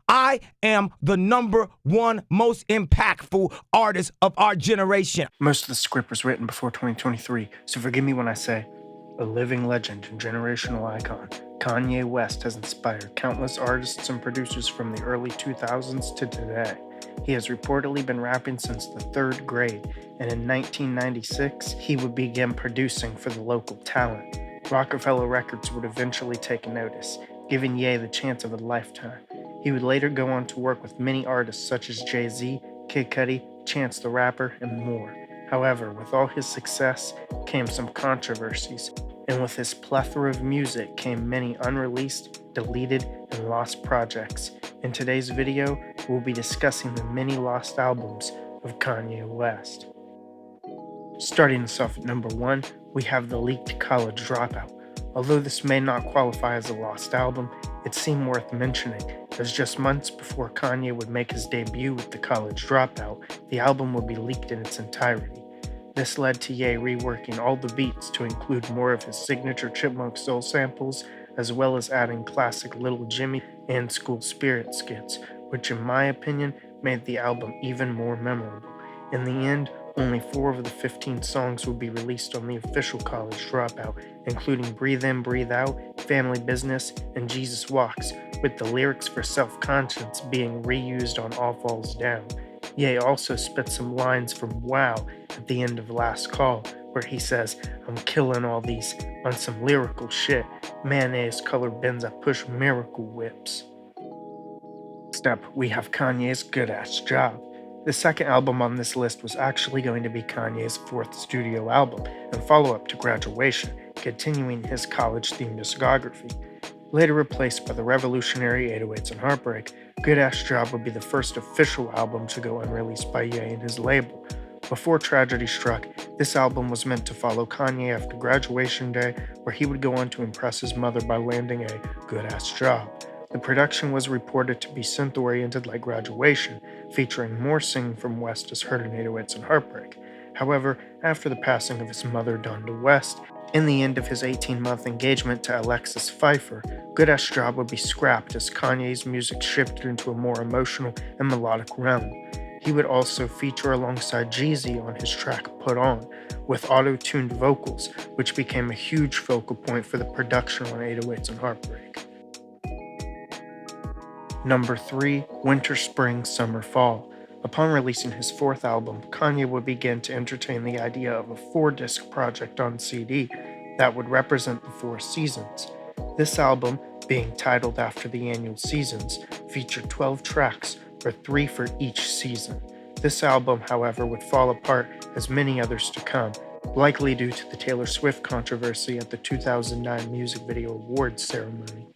I am the #1 most impactful artist of our generation. Most of the script was written before 2023, so forgive me when I say, a living legend and generational icon, Kanye West has inspired countless artists and producers from the early 2000s to today. He has reportedly been rapping since the 3rd grade, and in 1996, he would begin producing for the local talent. Rockefeller Records would eventually take notice, giving Ye the chance of a lifetime. He would later go on to work with many artists such as Jay-Z, Kid Cudi, Chance the Rapper, and more. However, with all his success came some controversies, and with his plethora of music came many unreleased, deleted, and lost projects. In today's video, we'll be discussing the many lost albums of Kanye West. Starting us off at number 1, we have the leaked College Dropout. Although this may not qualify as a lost album, it seemed worth mentioning, as just months before Kanye would make his debut with the College Dropout, the album would be leaked in its entirety. This led to Ye reworking all the beats to include more of his signature Chipmunk soul samples, as well as adding classic Little Jimmy and School Spirit skits, which in my opinion made the album even more memorable. In the end, only 4 of the 15 songs would be released on the official College Dropout, including Breathe In, Breathe Out, Family Business, and Jesus Walks, with the lyrics for Self-Conscience being reused on All Falls Down. Ye also spit some lines from Wow at the end of Last Call, where he says, "I'm killing all these on some lyrical shit. Mayonnaise colored Benz, I push miracle whips." Next up, we have Kanye's Good Ahh Job. The second album on this list was actually going to be Kanye's 4th studio album and follow-up to Graduation, continuing his college-themed discography. Later replaced by the revolutionary 808s and Heartbreak, Good Ahh Job would be the first official album to go unreleased by Ye and his label. Before tragedy struck, this album was meant to follow Kanye after Graduation Day, where he would go on to impress his mother by landing a Good Ahh Job. The production was reported to be synth-oriented like Graduation, featuring more singing from West as heard in 808s and Heartbreak. However, after the passing of his mother, Donda West, and the end of his 18-month engagement to Alexis Pfeiffer, Good Ahh Job would be scrapped as Kanye's music shifted into a more emotional and melodic realm. He would also feature alongside Jeezy on his track Put On, with auto-tuned vocals, which became a huge focal point for the production on 808s and Heartbreak. Number 3, Winter, Spring, Summer, Fall. Upon releasing his 4th album, Kanye would begin to entertain the idea of a 4-disc project on CD that would represent the 4 seasons. This album, being titled after the annual seasons, featured 12 tracks, or 3 for each season. This album, however, would fall apart as many others to come, likely due to the Taylor Swift controversy at the 2009 Music Video Awards ceremony.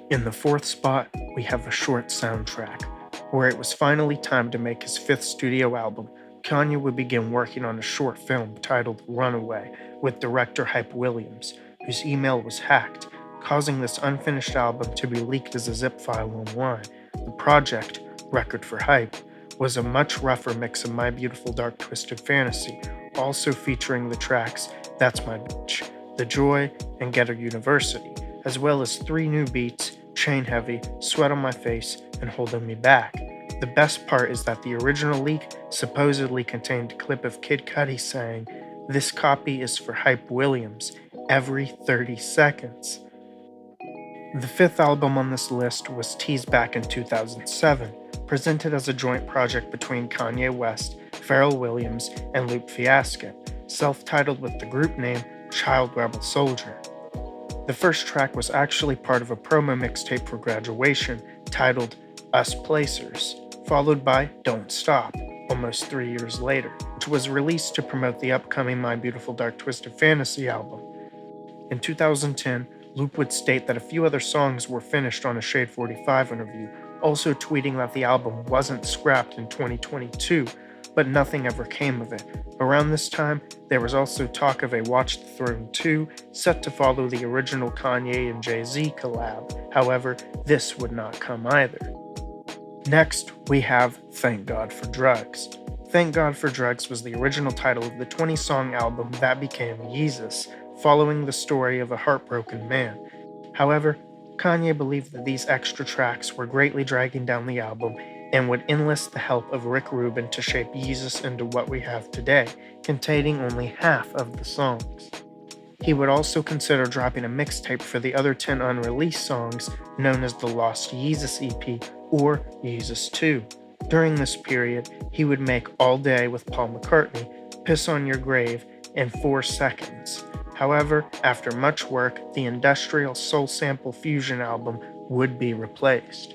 In the 4th spot, we have a short soundtrack. Where it was finally time to make his 5th studio album, Kanye would begin working on a short film titled Runaway with director Hype Williams, whose email was hacked, causing this unfinished album to be leaked as a zip file online. The project, Record for Hype, was a much rougher mix of My Beautiful Dark Twisted Fantasy, also featuring the tracks That's My Bitch, The Joy, and Ghetto University, as well as 3 new beats, Chain Heavy, Sweat on My Face, and Holding Me Back. The best part is that the original leak supposedly contained a clip of Kid Cudi saying, "This copy is for Hype Williams, every 30 seconds. The 5th album on this list was teased back in 2007, presented as a joint project between Kanye West, Pharrell Williams, and Lupe Fiasco, self-titled with the group name Child Rebel Soldier. The first track was actually part of a promo mixtape for Graduation titled Us Placers, followed by Don't Stop, almost 3 years later, which was released to promote the upcoming My Beautiful Dark Twisted Fantasy album. In 2010, Lupe would state that a few other songs were finished on a Shade 45 interview, also tweeting that the album wasn't scrapped in 2022, but nothing ever came of it. Around this time, there was also talk of a Watch the Throne 2 set to follow the original Kanye and Jay-Z collab. However, this would not come either. Next, we have Thank God for Drugs. Thank God for Drugs was the original title of the 20-song album that became YEEZUS, following the story of a heartbroken man. However, Kanye believed that these extra tracks were greatly dragging down the album and would enlist the help of Rick Rubin to shape YEEZUS into what we have today, containing only half of the songs. He would also consider dropping a mixtape for the other 10 unreleased songs, known as the Lost YEEZUS EP or YEEZUS 2. During this period, he would make All Day with Paul McCartney, Piss on Your Grave, and 4 Seconds. However, after much work, the industrial soul sample fusion album would be replaced.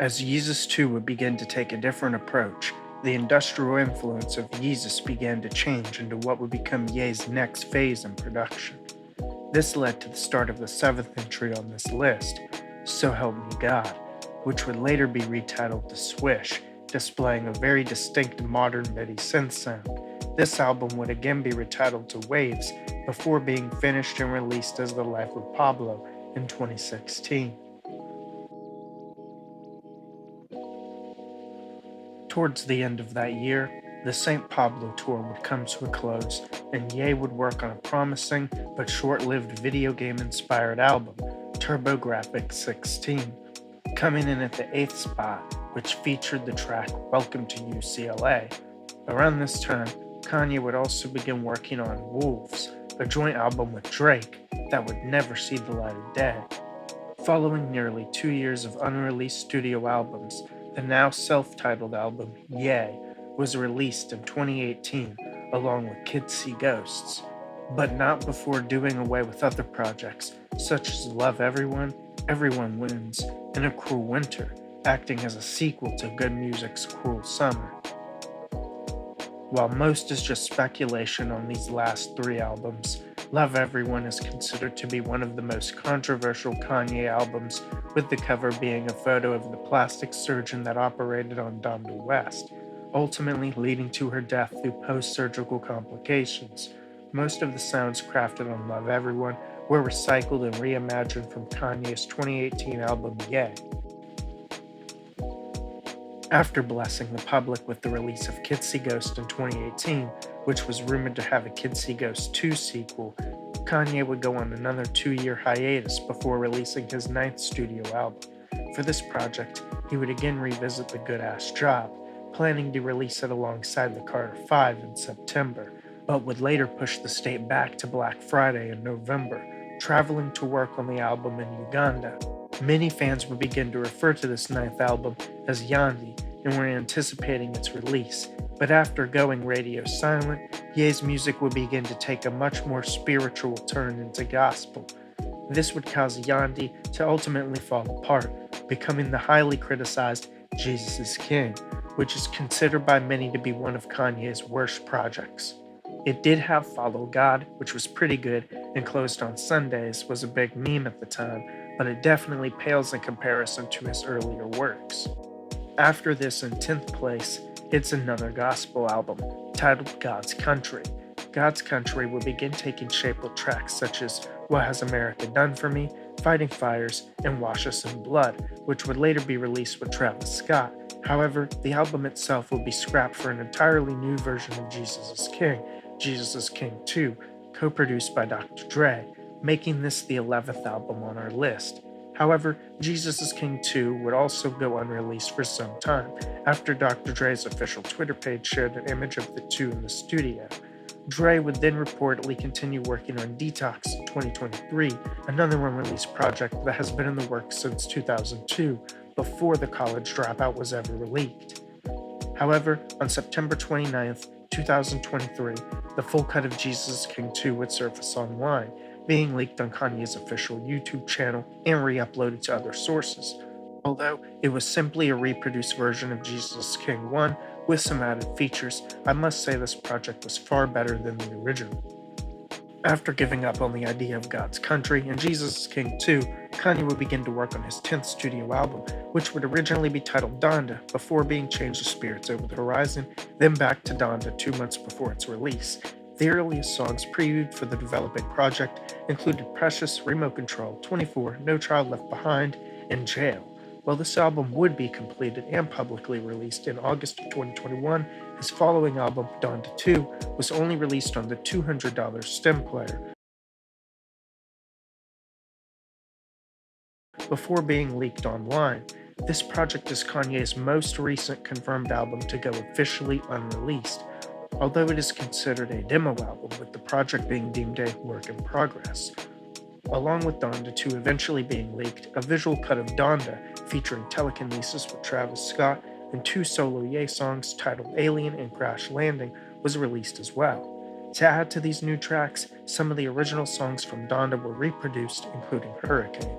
As YEEZUS 2 would begin to take a different approach, the industrial influence of YEEZUS began to change into what would become Ye's next phase in production. This led to the start of the 7th entry on this list, So Help Me God, which would later be retitled The Swish, displaying a very distinct modern MIDI synth sound. This album would again be retitled to Waves before being finished and released as The Life of Pablo in 2016. Towards the end of that year, the St. Pablo tour would come to a close, and Ye would work on a promising but short-lived video game-inspired album, TurboGrafx 16, coming in at the 8th spot, which featured the track Welcome to UCLA. Around this time, Kanye would also begin working on Wolves, a joint album with Drake that would never see the light of day. Following nearly 2 years of unreleased studio albums, the now self-titled album, Ye, was released in 2018 along with Kids See Ghosts, but not before doing away with other projects such as Love Everyone, Everyone Wins, and A Cruel Winter, acting as a sequel to Good Music's Cruel Summer. While most is just speculation on these last 3 albums, Love Everyone is considered to be one of the most controversial Kanye albums, with the cover being a photo of the plastic surgeon that operated on Donda West, ultimately leading to her death through post-surgical complications. Most of the sounds crafted on Love Everyone were recycled and reimagined from Kanye's 2018 album Ye. After blessing the public with the release of Kids See Ghost in 2018, which was rumored to have a Kids See Ghost 2 sequel, Kanye would go on another 2-year hiatus before releasing his 9th studio album. For this project, he would again revisit the Good Ahh Job, planning to release it alongside the Carter 5 in September, but would later push the state back to Black Friday in November, traveling to work on the album in Uganda. Many fans would begin to refer to this 9th album as YANDHI and were anticipating its release, but after going radio silent, Ye's music would begin to take a much more spiritual turn into gospel. This would cause YANDHI to ultimately fall apart, becoming the highly criticized Jesus is King, which is considered by many to be one of Kanye's worst projects. It did have Follow God, which was pretty good, and Closed on Sundays was a big meme at the time, but it definitely pales in comparison to his earlier works. After this, in 10th place, it's another gospel album, titled God's Country. God's Country will begin taking shape with tracks such as What Has America Done For Me, Fighting Fires, and Wash Us in Blood, which would later be released with Travis Scott. However, the album itself will be scrapped for an entirely new version of Jesus is King, Jesus is King 2, co-produced by Dr. Dre, making this the 11th album on our list. However, Jesus is King 2 would also go unreleased for some time, after Dr. Dre's official Twitter page shared an image of the two in the studio. Dre would then reportedly continue working on Detox in 2023, another unreleased project that has been in the works since 2002, before The College Dropout was ever leaked. However, on September 29th, 2023, the full cut of Jesus is King 2 would surface online, being leaked on Kanye's official YouTube channel and re-uploaded to other sources. Although it was simply a reproduced version of Jesus is King 1 with some added features, I must say this project was far better than the original. After giving up on the idea of God's Country and Jesus is King 2, Kanye would begin to work on his 10th studio album, which would originally be titled Donda before being changed to Spirits Over the Horizon, then back to Donda 2 months before its release. The earliest songs previewed for the developing project included Precious, Remote Control, 24, No Child Left Behind, and Jail. While this album would be completed and publicly released in August of 2021, his following album, Donda 2, was only released on the $200 stem player, before being leaked online. This project is Kanye's most recent confirmed album to go officially unreleased, although it is considered a demo album, with the project being deemed a work in progress. Along with Donda 2 eventually being leaked, a visual cut of Donda featuring telekinesis with Travis Scott and 2 solo Ye songs titled Alien and Crash Landing was released as well. To add to these new tracks, some of the original songs from Donda were reproduced, including Hurricane.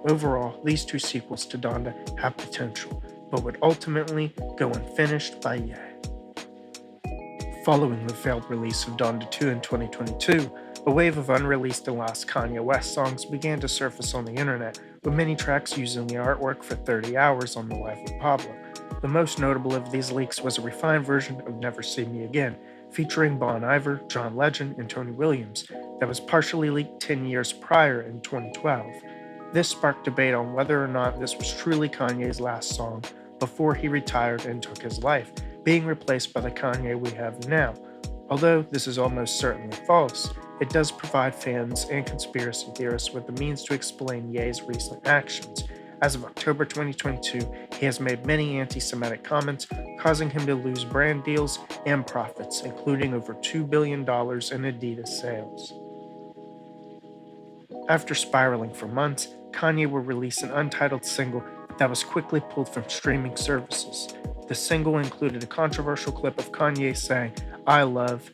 Overall, these 2 sequels to Donda have potential, but would ultimately go unfinished by Ye. Following the failed release of Donda 2 in 2022, a wave of unreleased and lost Kanye West songs began to surface on the internet, with many tracks using the artwork for 30 Hours on The Life of Pablo. The most notable of these leaks was a refined version of Never See Me Again, featuring Bon Iver, John Legend, and Tony Williams, that was partially leaked 10 years prior in 2012. This sparked debate on whether or not this was truly Kanye's last song before he retired and took his life, being replaced by the Kanye we have now. Although this is almost certainly false, it does provide fans and conspiracy theorists with the means to explain Ye's recent actions. As of October 2022, he has made many anti-Semitic comments, causing him to lose brand deals and profits, including over $2 billion in Adidas sales. After spiraling for months, Kanye will release an untitled single that was quickly pulled from streaming services. The single included a controversial clip of Kanye saying, "I love,"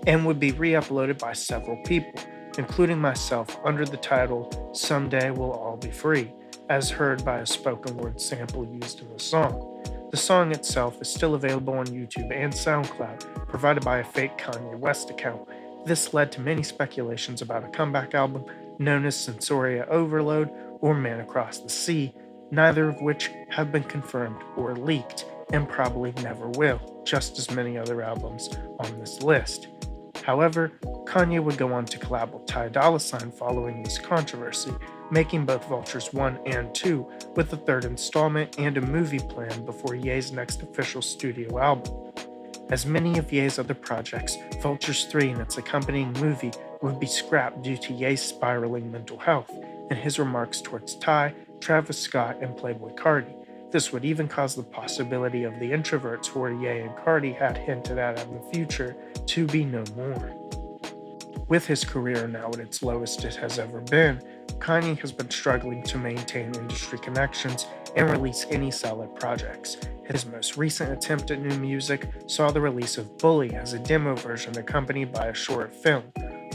and would be re-uploaded by several people, including myself, under the title "Someday We'll All Be Free," as heard by a spoken word sample used in the song. The song itself is still available on YouTube and SoundCloud, provided by a fake Kanye West account. This led to many speculations about a comeback album known as Sensoria Overload or Man Across the Sea, neither of which have been confirmed or leaked, and probably never will, just as many other albums on this list. However, Kanye would go on to collab with Ty Dolla $ign following this controversy, making both Vultures 1 and 2, with a 3rd installment and a movie planned before Ye's next official studio album. As many of Ye's other projects, Vultures 3 and its accompanying movie would be scrapped due to Ye's spiraling mental health and his remarks towards Ty, Travis Scott, and Playboi Carti. This would even cause the possibility of the introverts who Ye and Carti had hinted at in the future to be no more. With his career now at its lowest it has ever been, Kanye has been struggling to maintain industry connections and release any solid projects. His most recent attempt at new music saw the release of Bully as a demo version accompanied by a short film,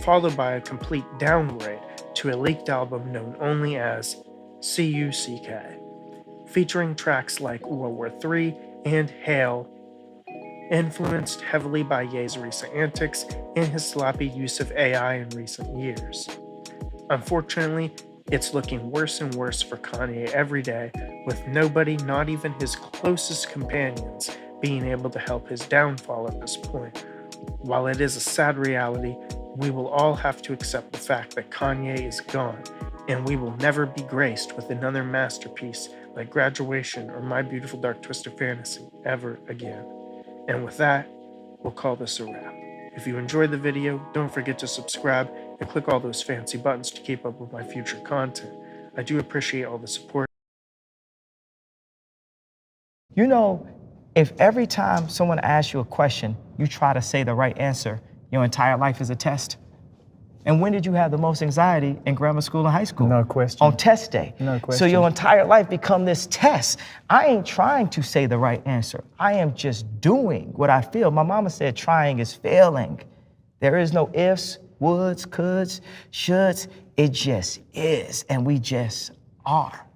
followed by a complete downgrade to a leaked album known only as CUCK, featuring tracks like World War III and Hail, influenced heavily by Ye's recent antics and his sloppy use of AI in recent years. Unfortunately, it's looking worse and worse for Kanye every day, with nobody, not even his closest companions, being able to help his downfall at this point. While it is a sad reality, we will all have to accept the fact that Kanye is gone, and we will never be graced with another masterpiece like Graduation or My Beautiful Dark Twisted Fantasy ever again. And with that, we'll call this a wrap. If you enjoyed the video, don't forget to subscribe and click all those fancy buttons to keep up with my future content. I do appreciate all the support. You know, if every time someone asks you a question, you try to say the right answer, your entire life is a test. And when did you have the most anxiety in grammar school and high school? No question. On test day. No question. So your entire life become this test. I ain't trying to say the right answer. I am just doing what I feel. My mama said trying is failing. There is no ifs, woulds, coulds, shoulds. It just is, and we just are.